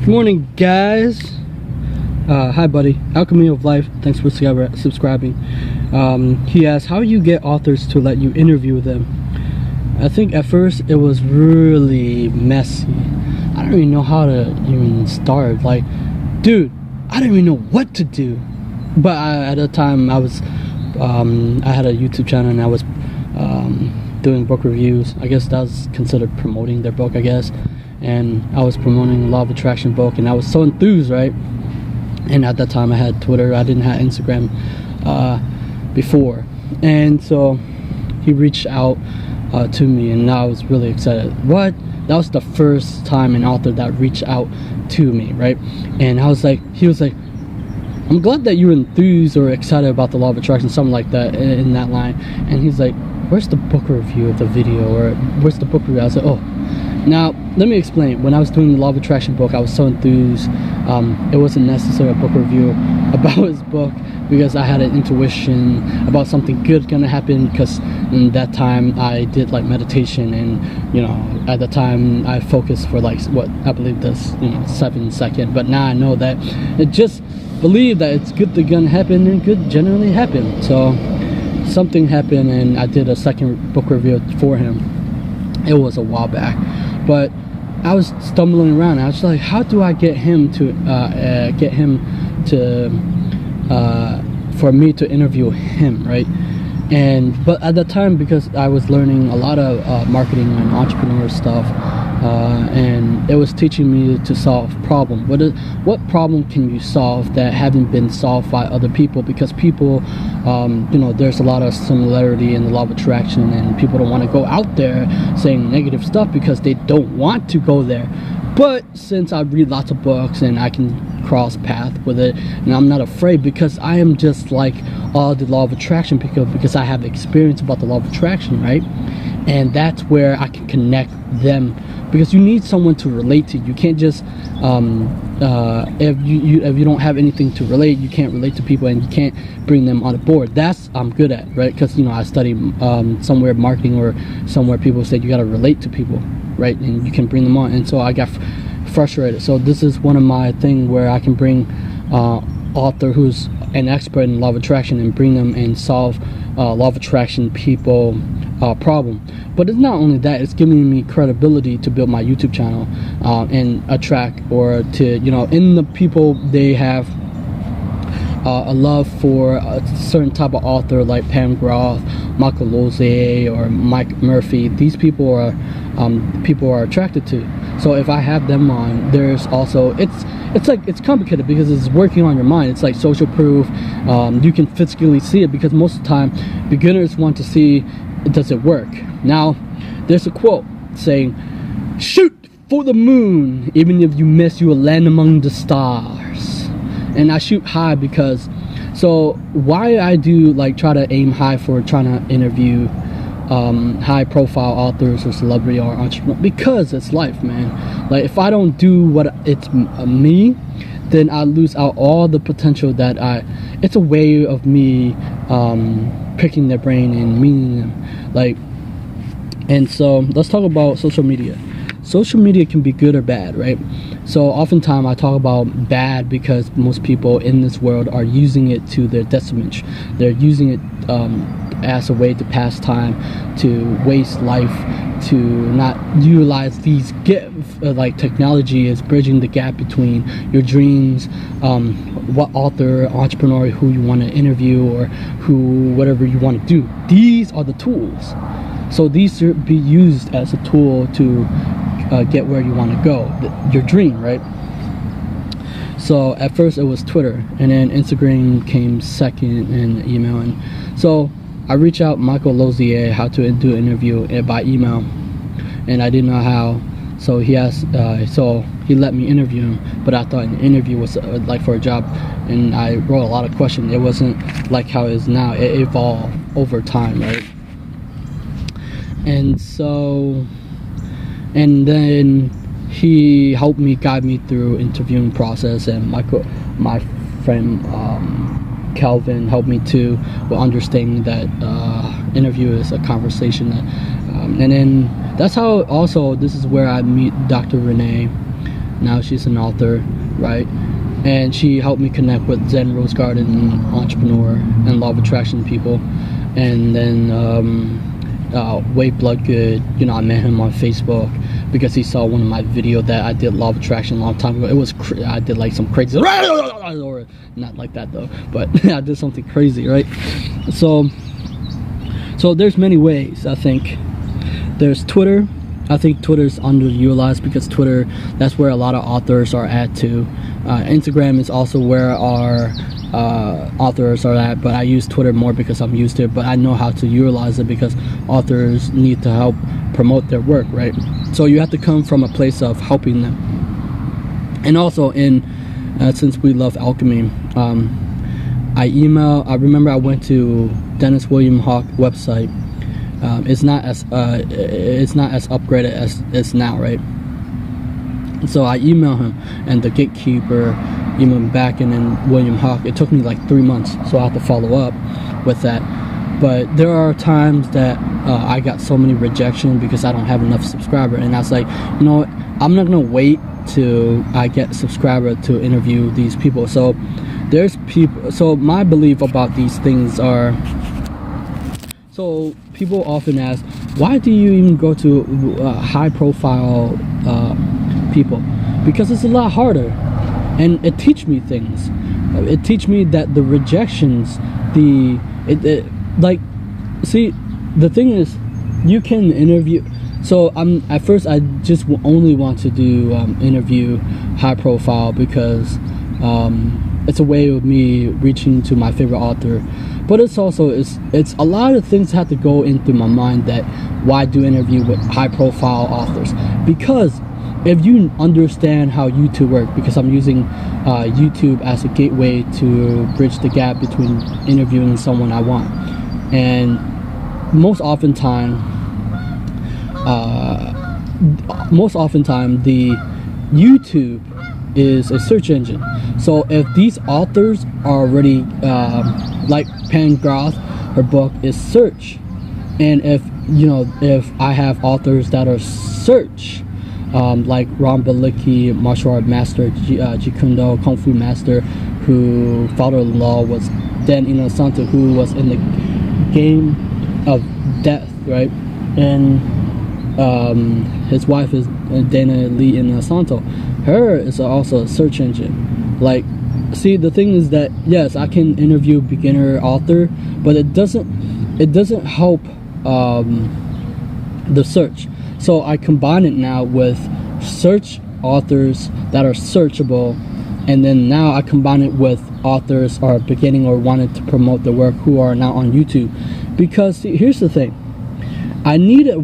Good morning, guys. Hi, buddy. Alchemy of Life. Thanks for subscribing. He asked, how you get authors to let you interview them? I think at first it was really messy. I don't even know how to even start. Like, dude, I don't even know what to do. But at the time, I had a YouTube channel and I was doing book reviews. I guess that was considered promoting their book, I guess. And I was promoting Law of Attraction book, and I was so enthused, right? And at that time I had Twitter. I didn't have Instagram before, and so he reached out to me, and I was really excited. That was the first time an author that reached out to me, right? And I was like, he was like, I'm glad that you're enthused or excited about the Law of Attraction, something like that, in that line. And he's like, where's the book review of the video, or where's the book review? I was like, oh. Now, let me explain. When I was doing the Law of Attraction book, I was so enthused. It wasn't necessarily a book review about his book, because I had an intuition about something good gonna happen, because in that time I did like meditation, and you know, at the time I focused for like what I believe this, 7 seconds. But now I know that it just believe that it's good that gonna happen, and good generally happen. So something happened, and I did a second book review for him. It was a while back. But I was stumbling around. I was like, how do I get him to for me to interview him, right? But at the time, because I was learning a lot of marketing and entrepreneur stuff, and it was teaching me to solve problems. What problem can you solve that haven't been solved by other people? Because people, there's a lot of similarity in the Law of Attraction, and people don't want to go out there saying negative stuff because they don't want to go there. But since I read lots of books and I can cross path with it, and I'm not afraid, because I am just like all the Law of Attraction people, because I have experience about the Law of Attraction, right? And that's where I can connect them, because you need someone to relate to. You can't just if you don't have anything to relate, you can't relate to people, and you can't bring them on board. That's I'm good at, right? Because I study somewhere marketing, or somewhere people said you got to relate to people, right? And you can bring them on. And so I got frustrated. So this is one of my thing where I can bring author who's an expert in Law of Attraction and bring them and solve Law of Attraction people problem. But it's not only that, it's giving me credibility to build my YouTube channel and attract, or to in the people, they have a love for a certain type of author like Pam Groth, Michael Lozay, or Mike Murphy. These people are attracted to. So if I have them on, there's also it's complicated, because it's working on your mind. It's like social proof. You can physically see it, because most of the time beginners want to see, does it work? Now there's a quote saying, shoot for the moon, even if you miss, you will land among the stars. And I shoot high, because so why I do like try to aim high for trying to interview high profile authors or celebrity or entrepreneur, because it's life, man. Like, if I don't do what it's me, then I lose out all the potential that it's a way of me picking their brain and meeting them. Like, and so let's talk about social media. Social media can be good or bad, right? So oftentimes I talk about bad, because most people in this world are using it to their detriment. They're using it as a way to pass time, to waste life, to not utilize these gifts. Like, technology is bridging the gap between your dreams, what author, entrepreneur who you want to interview, or whatever you want to do. These are the tools. So these should be used as a tool to get where you want to go, your dream, right? So at first it was Twitter, and then Instagram came second, and email. And so I reached out Michael Lozay how to do an interview by email, and I didn't know how. So he asked, so he let me interview him, but I thought an interview was like for a job, and I wrote a lot of questions. It wasn't like how it is now. It evolved over time, right? And so, and then he helped me, guide me through interviewing process, and my friend Calvin helped me too with understanding that interview is a conversation. That, and then that's how also, this is where I meet Dr. Renee, Now she's an author, right? And she helped me connect with Zen Rose Garden entrepreneur and law of attraction people. And then Wade Bloodgood, you know, I met him on Facebook because he saw one of my videos that I did law of attraction a long time ago. It was I did like some crazy, or not like that though, but I did something crazy, right? So there's many ways. I think there's Twitter. I think Twitter's underutilized because Twitter, that's where a lot of authors are at too. Instagram is also where our authors are at, but I use Twitter more because I'm used to it, but I know how to utilize it because authors need to help promote their work, right? So you have to come from a place of helping them. And also since we love alchemy, I remember I went to Dennis William Hawk website. It's not as upgraded as it's now, right? So I emailed him, and the gatekeeper emailed me back, and then William Hawk. It took me like 3 months, so I have to follow up with that. But there are times that I got so many rejection because I don't have enough subscriber, and I was like, you know what? I'm not gonna wait till I get subscriber to interview these people. So there's people. So my belief about these things are. So people often ask, why do you even go to high-profile people? Because it's a lot harder, and it teach me things. It teach me that the rejections, see, the thing is, you can interview. So at first I just only want to do interview high-profile because it's a way of me reaching to my favorite author. But it's also it's a lot of things have to go into my mind that why do interview with high-profile authors? Because if you understand how YouTube works, because I'm using YouTube as a gateway to bridge the gap between interviewing someone I want, and most often time the YouTube is a search engine. So if these authors are already like Pam Groth, her book is search, and if I have authors that are search, like Ron Balicki, martial art master, Jeet Kune Do, Kung Fu master, who father-in-law was Dan Inosanto, who was in the game of death, right? And his wife is Dana Lee Inosanto. Her is also a search engine. Like, see, the thing is that yes, I can interview beginner author, but it doesn't help the search. So I combine it now with search authors that are searchable, and then now I combine it with authors are beginning or wanted to promote their work who are now on YouTube. Because see, here's the thing, I need a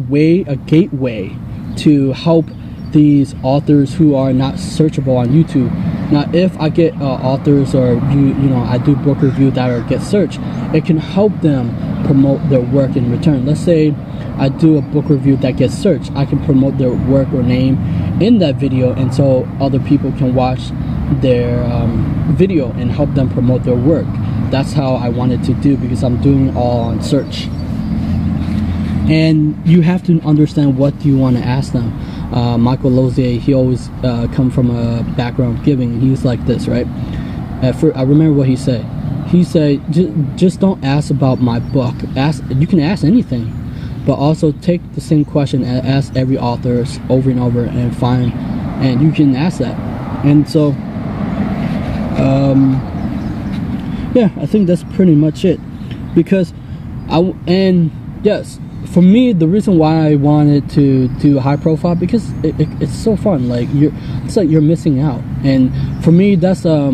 gateway to help these authors who are not searchable on YouTube. Now, if I get authors or I do book review that get searched, it can help them promote their work in return. Let's say I do a book review that gets searched, I can promote their work or name in that video, and so other people can watch their video and help them promote their work. That's how I wanted to do, because I'm doing it all on search. And you have to understand what you want to ask them. Michael Lozier, he always come from a background of giving. He's like this, right? I remember what he said. He said, just don't ask about my book. You can ask anything, but also take the same question and ask every author over and over and you can ask that. And so, yeah, I think that's pretty much it. Because yes, for me, the reason why I wanted to do high profile, because it's so fun. Like it's like you're missing out, and for me, that's a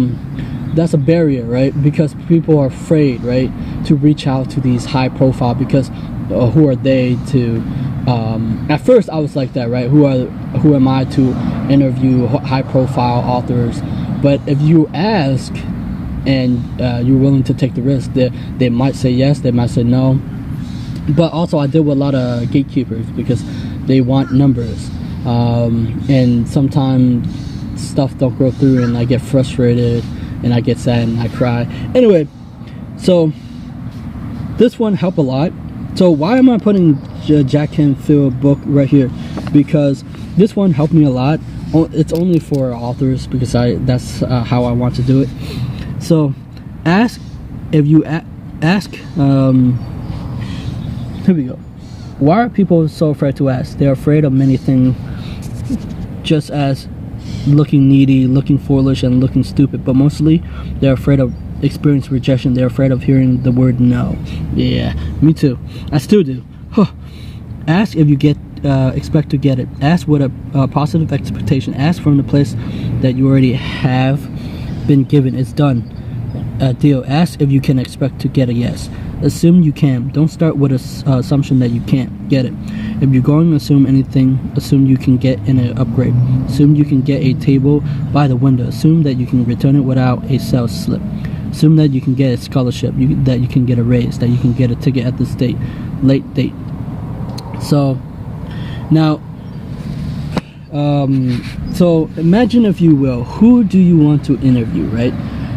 barrier, right? Because people are afraid, right, to reach out to these high profile, because who are they to? At first, I was like that, right? Who am I to interview high profile authors? But if you ask and you're willing to take the risk, they might say yes, they might say no. But also I deal with a lot of gatekeepers because they want numbers, and sometimes stuff don't go through and I get frustrated and I get sad and I cry. Anyway, so this one helped a lot. So why am I putting Jack Canfield book right here? Because this one helped me a lot. it's only for authors because that's how I want to do it. So ask if you ask here we go. Why are people so afraid to ask? They're afraid of many things, just as looking needy, looking foolish, and looking stupid, but mostly they're afraid of experience rejection. They're afraid of hearing the word no. Yeah, me too. I still do. Ask if you expect to get it. Ask with a positive expectation. Ask from the place that you already have been given. It's done. Deal. Ask if you can expect to get a yes. Assume you can. Don't start with an assumption that you can't get it. If you're going to assume anything, assume you can get an upgrade. Assume you can get a table by the window. Assume that you can return it without a sales slip. Assume that you can get a scholarship, that you can get a raise, that you can get a ticket at this late date. So now, so imagine, if you will, who do you want to interview, right?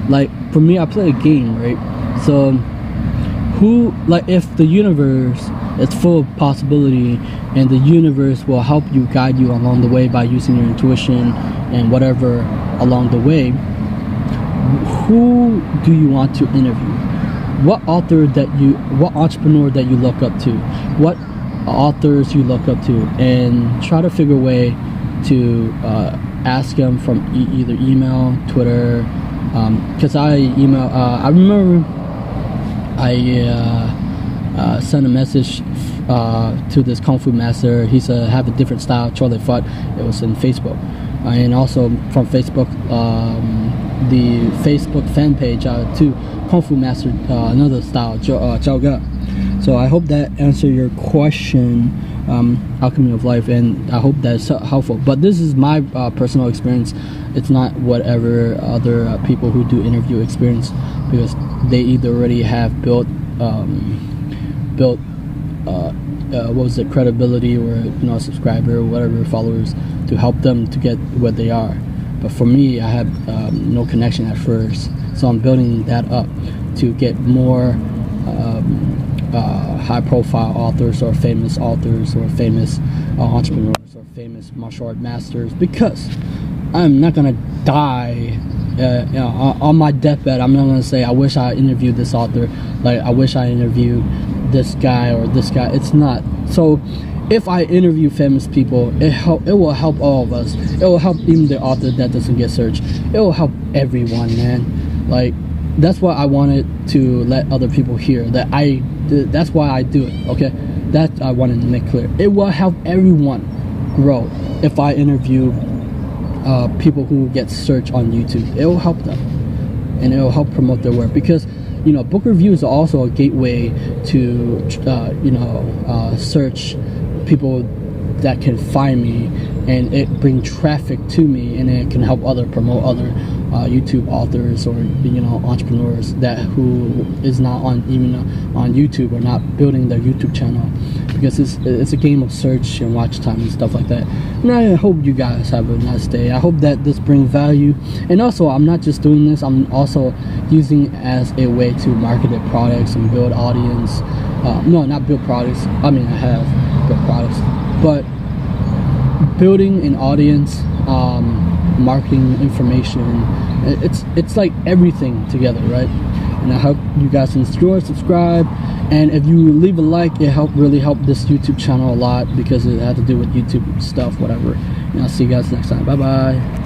Like for me, I play a game, right? So who, like, if the universe is full of possibility and the universe will help you, guide you along the way by using your intuition and whatever along the way, who do you want to interview? What entrepreneur that you look up to, what authors you look up to, and try to figure a way to ask them from either email, Twitter, because I remember I sent a message to this Kung Fu master. He's have a different style, Charlie Fudd. It was in Facebook, and also from Facebook, the Facebook fan page to Kung Fu master, another style, Zhao Ge. So I hope that answered your question, Alchemy of Life, and I hope that's helpful. But this is my personal experience. It's not whatever other people who do interview experience, because they either already have built what was it, credibility, or subscriber or whatever, followers, to help them to get where they are. But for me, I had no connection at first, so I'm building that up to get more high-profile authors, or famous authors, or famous entrepreneurs, or famous martial art masters, because I'm not gonna die on my deathbed. I'm not gonna say I wish I interviewed this author, like I wish I interviewed this guy or this guy. It's not. So if I interview famous people, it will help all of us. It will help even the author that doesn't get searched. It will help everyone, man. Like, that's what I wanted to let other people hear, that's why I do it, okay? That I wanted to make clear. It will help everyone grow if I interview people who get searched on YouTube. It will help them, and it will help promote their work, because book reviews are also a gateway to search people that can find me, and it bring traffic to me, and it can help promote other YouTube authors, or entrepreneurs that who is not on YouTube, or not building their YouTube channel, because it's a game of search and watch time and stuff like that. And I hope you guys have a nice day. I hope that this brings value, and also I'm not just doing this, I'm also using it as a way to market their products and build audience. No, not build products. I mean, I have built products, but building an audience, marketing information, it's like everything together, right? And I hope you guys enjoy, subscribe, and if you leave a like, it really help this YouTube channel a lot, because it had to do with YouTube stuff, whatever. And I'll see you guys next time. Bye bye.